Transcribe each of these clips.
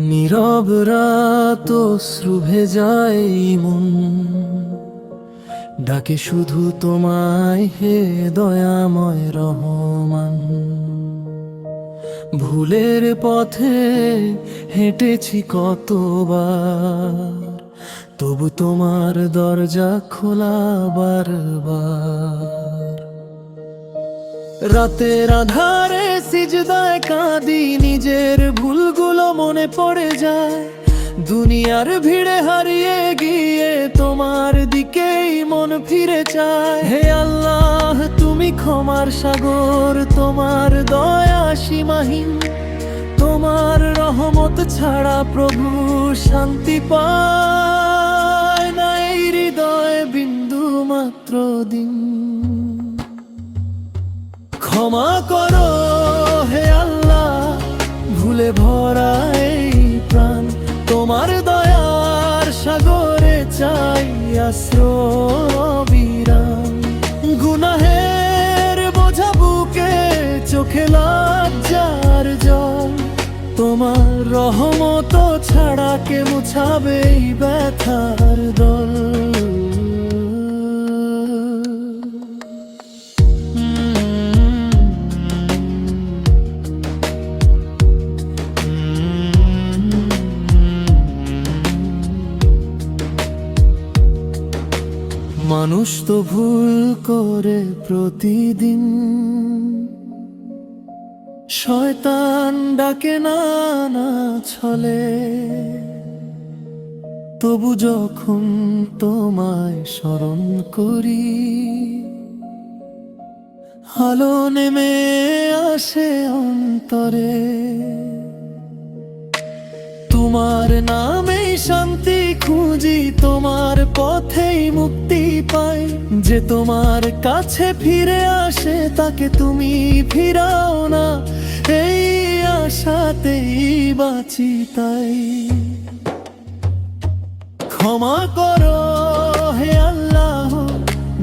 নীরব রাত অশ্রু ভেজায় মন, ডাকে শুধু তোমায় হে দয়াময় রহমান। ভুলের পথে হেঁটেছি কতবার, তবু তোমার দরজা খোলা বারবার। রাতের আধারে সিজদায় কাঁদি, নিজের ভুলগুলো মনে পড়ে যায়। দুনিয়ার ভিড়ে হারিয়ে গিয়ে তোমার দিকেই মন ফিরে চায়। হে আল্লাহ, তুমি ক্ষমার সাগর, তোমার দয়া সীমাহীন। তোমার রহমত ছাড়া প্রভু শান্তি পায় না এই হৃদয় বিন্দু মাত্র দিন। ক্ষমা করো হে আল্লাহ, ভুলে ভরা এই প্রাণ। তোমার দয়ার সাগরে চাই আশ্রয় বিরাম। গুনাহের বোঝা বুকে, চোখে লজ্জার জল। তোমার রহমত ছাড়া কে মুছাবে এই ব্যথার দল। মানুষ তো ভুল করে প্রতিদিন, শয়তান ডাকে নানা ছলে। তবু যখন তোমায় স্মরণ করি, আলো নেমে আসে অন্তরে। তোমার নামেই শান্তি খুঁজি, তোমার পথেই মুক্তি পাই। যে তোমার কাছে ফিরে আসে তাকে তুমি ফিরাও না, এই আশাতেই বাঁচি তাই। ক্ষমা করো হে আল্লাহ,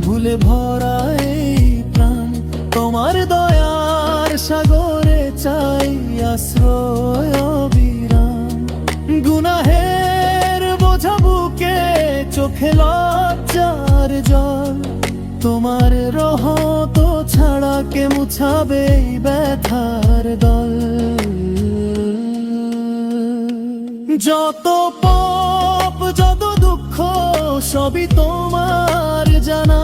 ভুলে ভরা এই প্রাণ। তোমার দয়ার সাগরে চাই আশ্রয় বিরাম। গুনাহের বোঝা বুকে, চোখে লজ্জার জল। তোমার রহমত ছাড়া কে মুছাবে এই ব্যথার দল। যত পাপ যত দুঃখ সবই তোমার জানা।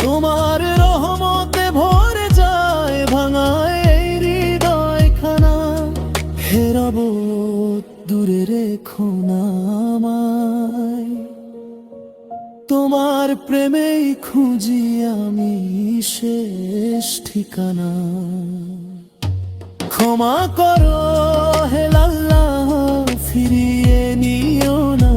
তোমার রহমতে ভরে যায় ভাঙায় এই হৃদয়খানা। হে রব, দূরে রেখো না আমায়, তোমার প্রেমেই খুঁজি আমি শেষ ঠিকানা। ক্ষমা করো হে আল্লাহ, ফিরিয়ে নিও না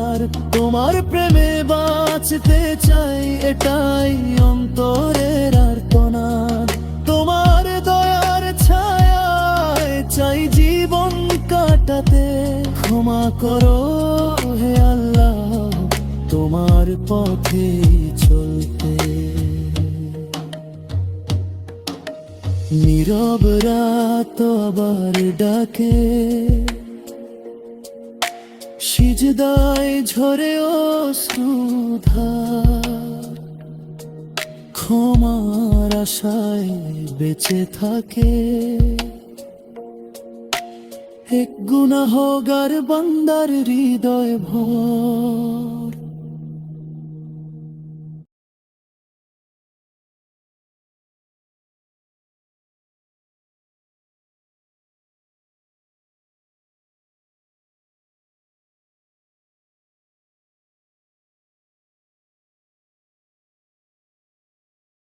আর। তোমার প্রেমে বাঁচতে চাই, এটাই অন্তরের আর্তনা। তোমার দয়ার ছায়ায় চাই জীবন কাটাতে। ক্ষমা করো হে আল্লাহ, তোমার পথে চলতে। নীরব রাত আবার ডাকে, সিজদায় ঝরে অশ্রুধার। ক্ষমার আশায় বেঁচে থাকে এক গুনাহগার বান্দার হৃদয় ভর।